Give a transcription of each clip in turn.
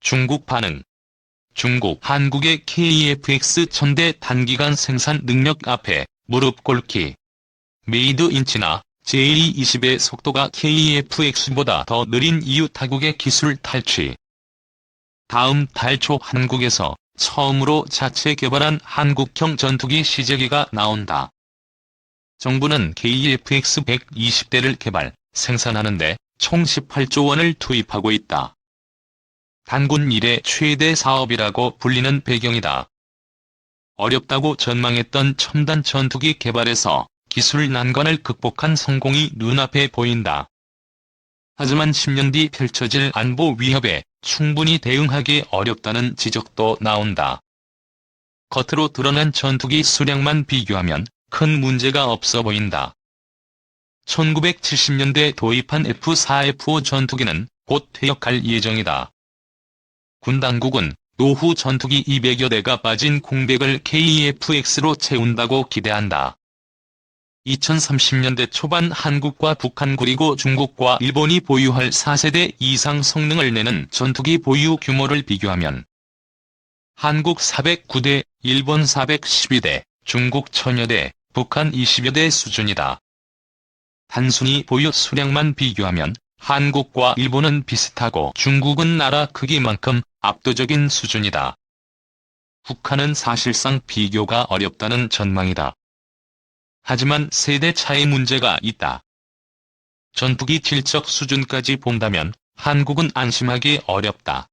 중국 반응. 중국, 한국의 KF-X-1000대 단기간 생산 능력 앞에 무릎 꿇기. 메이드 인 찌나 JE20의 속도가 KF-X보다 더 느린 이유 타국의 기술 탈취. 다음 달 초 한국에서 처음으로 자체 개발한 한국형 전투기 시제기가 나온다. 정부는 KF-X-120대를 개발, 생산하는데 총 18조 원을 투입하고 있다. 단군 이래 최대 사업이라고 불리는 배경이다. 어렵다고 전망했던 첨단 전투기 개발에서 기술 난관을 극복한 성공이 눈앞에 보인다. 하지만 10년 뒤 펼쳐질 안보 위협에 충분히 대응하기 어렵다는 지적도 나온다. 겉으로 드러난 전투기 수량만 비교하면 큰 문제가 없어 보인다. 1970년대 도입한 F-4F-5 전투기는 곧 퇴역할 예정이다. 군 당국은 노후 전투기 200여 대가 빠진 공백을 KF-X로 채운다고 기대한다. 2030년대 초반 한국과 북한 그리고 중국과 일본이 보유할 4세대 이상 성능을 내는 전투기 보유 규모를 비교하면 한국 409대, 일본 412대, 중국 1000여 대, 북한 20여 대 수준이다. 단순히 보유 수량만 비교하면 한국과 일본은 비슷하고 중국은 나라 크기만큼 압도적인 수준이다. 북한은 사실상 비교가 어렵다는 전망이다. 하지만 세대 차이 문제가 있다. 전투기 질적 수준까지 본다면 한국은 안심하기 어렵다.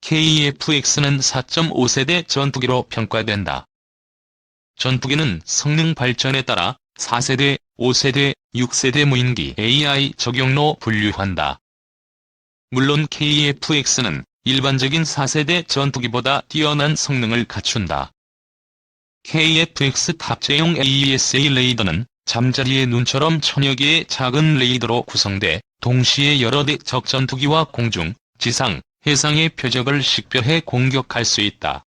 KF-X는 4.5세대 전투기로 평가된다. 전투기는 성능 발전에 따라 4세대, 5세대, 6세대 무인기 AI 적용로 분류한다. 물론 KF-X는 일반적인 4세대 전투기보다 뛰어난 성능을 갖춘다. KF-X 탑재용 AESA 레이더는 잠자리의 눈처럼 천여 개의 작은 레이더로 구성돼 동시에 여러 대 적 전투기와 공중, 지상, 해상의 표적을 식별해 공격할 수 있다.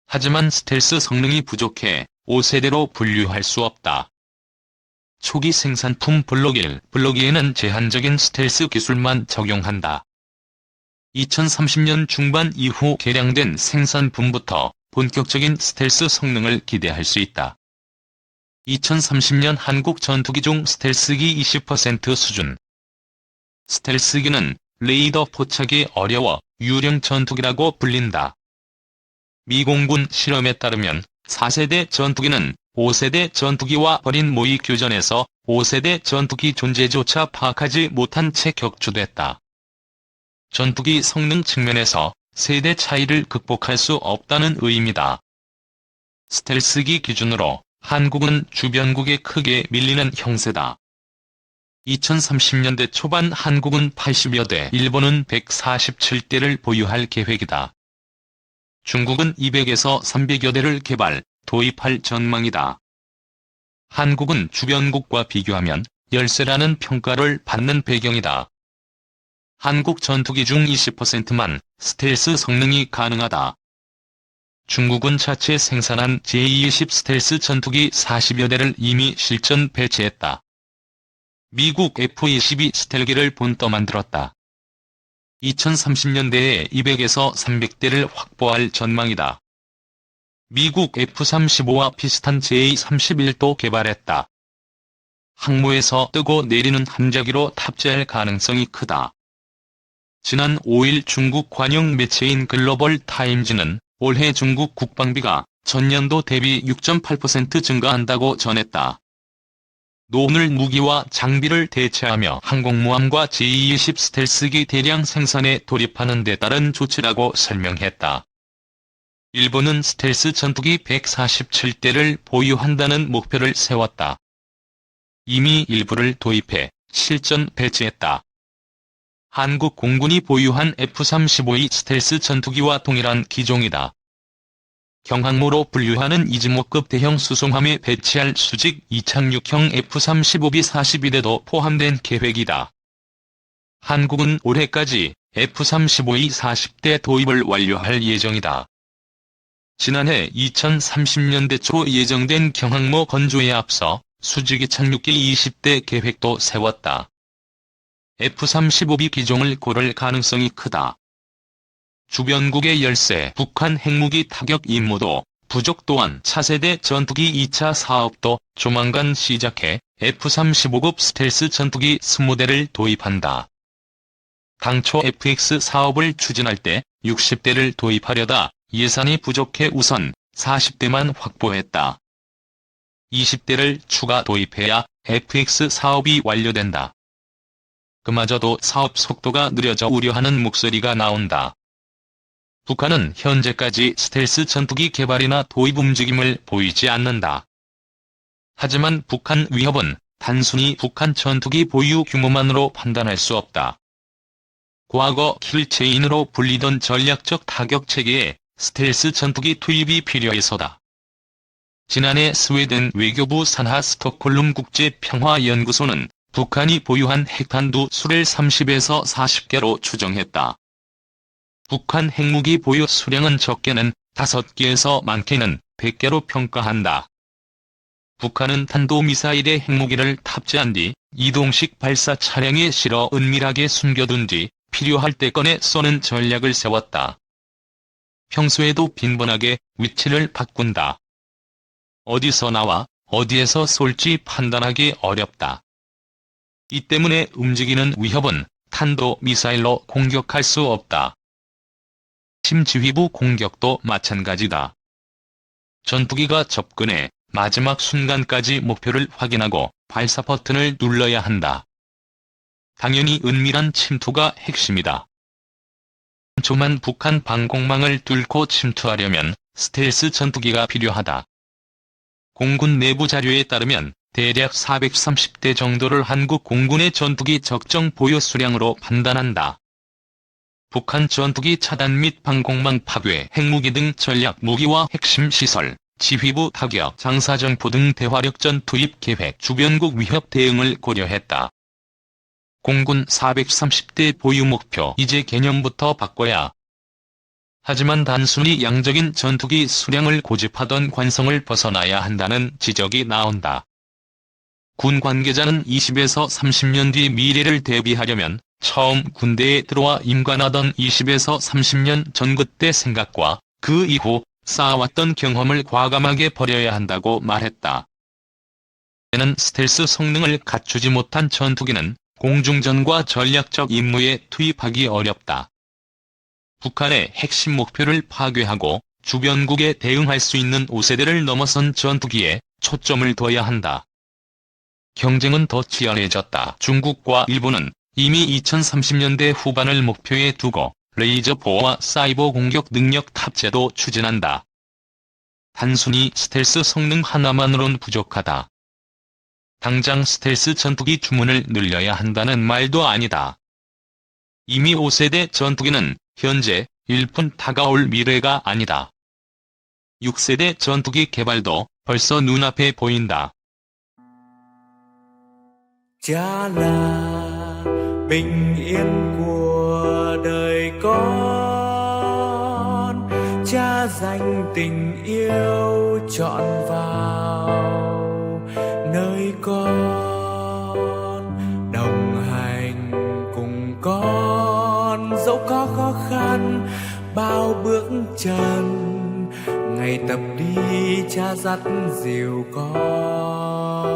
하지만 스텔스 성능이 부족해 5세대로 분류할 수 없다. 초기 생산품 블록 1, 블록 2에는 제한적인 스텔스 기술만 적용한다. 2030년 중반 이후 개량된 생산품부터 본격적인 스텔스 성능을 기대할 수 있다. 2030년 한국 전투기 중 스텔스기 20% 수준. 스텔스기는 레이더 포착이 어려워 유령 전투기라고 불린다. 미 공군 실험에 따르면 4세대 전투기는 5세대 전투기와 벌인 모의 교전에서 5세대 전투기 존재조차 파악하지 못한 채 격추됐다. 전투기 성능 측면에서 세대 차이를 극복할 수 없다는 의미다. 스텔스기 기준으로 한국은 주변국에 크게 밀리는 형세다. 2030년대 초반 한국은 80여 대, 일본은 147대를 보유할 계획이다. 중국은 200에서 300여 대를 개발, 도입할 전망이다. 한국은 주변국과 비교하면 열세라는 평가를 받는 배경이다. 한국 전투기 중 20%만 스텔스 성능이 가능하다. 중국은 자체 생산한 J-20 스텔스 전투기 40여 대를 이미 실전 배치했다. 미국 F-22 스텔기를 본떠 만들었다. 2030년대에 200에서 300대를 확보할 전망이다. 미국 F-35와 비슷한 J-31도 개발했다. 항모에서 뜨고 내리는 함자기로 탑재할 가능성이 크다. 지난 5일 중국 관영 매체인 글로벌 타임즈는 올해 중국 국방비가 전년도 대비 6.8% 증가한다고 전했다. 노을 무기와 장비를 대체하며 항공모함과 J-20 스텔스기 대량 생산에 돌입하는 데 따른 조치라고 설명했다. 일본은 스텔스 전투기 147대를 보유한다는 목표를 세웠다. 이미 일부를 도입해 실전 배치했다. 한국 공군이 보유한 F-35의 스텔스 전투기와 동일한 기종이다. 경항모로 분류하는 이즈모급 대형 수송함에 배치할 수직 이착륙형 F-35B 42대도 포함된 계획이다. 한국은 올해까지 F-35의 40대 도입을 완료할 예정이다. 지난해 2030년대 초 예정된 경항모 건조에 앞서 수직 이착륙기 20대 계획도 세웠다. F-35B 기종을 고를 가능성이 크다. 주변국의 열세 북한 핵무기 타격 임무도 부족. 또한 차세대 전투기 2차 사업도 조만간 시작해 F-35급 스텔스 전투기 20대를 도입한다. 당초 FX 사업을 추진할 때 60대를 도입하려다 예산이 부족해 우선 40대만 확보했다. 20대를 추가 도입해야 FX 사업이 완료된다. 그마저도 사업 속도가 느려져 우려하는 목소리가 나온다. 북한은 현재까지 스텔스 전투기 개발이나 도입 움직임을 보이지 않는다. 하지만 북한 위협은 단순히 북한 전투기 보유 규모만으로 판단할 수 없다. 과거 킬체인으로 불리던 전략적 타격 체계에 스텔스 전투기 투입이 필요해서다. 지난해 스웨덴 외교부 산하 스톡홀름 국제평화연구소는 북한이 보유한 핵탄두 수를 30에서 40개로 추정했다. 북한 핵무기 보유 수량은 적게는 5개에서 많게는 100개로 평가한다. 북한은 탄도미사일에 핵무기를 탑재한 뒤 이동식 발사 차량에 실어 은밀하게 숨겨둔 뒤 필요할 때 꺼내 쏘는 전략을 세웠다. 평소에도 빈번하게 위치를 바꾼다. 어디서 나와 어디에서 쏠지 판단하기 어렵다. 이 때문에 움직이는 위협은 탄도미사일로 공격할 수 없다. 심지휘부 공격도 마찬가지다. 전투기가 접근해 마지막 순간까지 목표를 확인하고 발사 버튼을 눌러야 한다. 당연히 은밀한 침투가 핵심이다. 조만 북한 방공망을 뚫고 침투하려면 스텔스 전투기가 필요하다. 공군 내부 자료에 따르면 대략 430대 정도를 한국 공군의 전투기 적정 보유 수량으로 판단한다. 북한 전투기 차단 및 방공망 파괴, 핵무기 등 전략 무기와 핵심 시설, 지휘부 타격, 장사정포 등 대화력전 투입 계획, 주변국 위협 대응을 고려했다. 공군 430대 보유 목표 이제 개념부터 바꿔야. 하지만 단순히 양적인 전투기 수량을 고집하던 관성을 벗어나야 한다는 지적이 나온다. 군 관계자는 20에서 30년 뒤 미래를 대비하려면 처음 군대에 들어와 임관하던 20에서 30년 전 그때 생각과 그 이후 쌓아왔던 경험을 과감하게 버려야 한다고 말했다. 때는 스텔스 성능을 갖추지 못한 전투기는 공중전과 전략적 임무에 투입하기 어렵다. 북한의 핵심 목표를 파괴하고 주변국에 대응할 수 있는 5세대를 넘어선 전투기에 초점을 둬야 한다. 경쟁은 더 치열해졌다. 중국과 일본은 이미 2030년대 후반을 목표에 두고 레이저 보호와 사이버 공격 능력 탑재도 추진한다. 단순히 스텔스 성능 하나만으론 부족하다. 당장 스텔스 전투기 주문을 늘려야 한다는 말도 아니다. 이미 5세대 전투기는 현재 일푼 다가올 미래가 아니다. 6세대 전투기 개발도 벌써 눈앞에 보인다. Cha là bình yên của đời con, cha dành tình yêu trọn vào nơi con, đồng hành cùng con dẫu có khó khăn bao bước chân, ngày tập đi cha dắt dìu con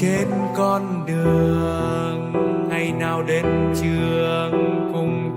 trên con đường, ngày nào đến trường cùng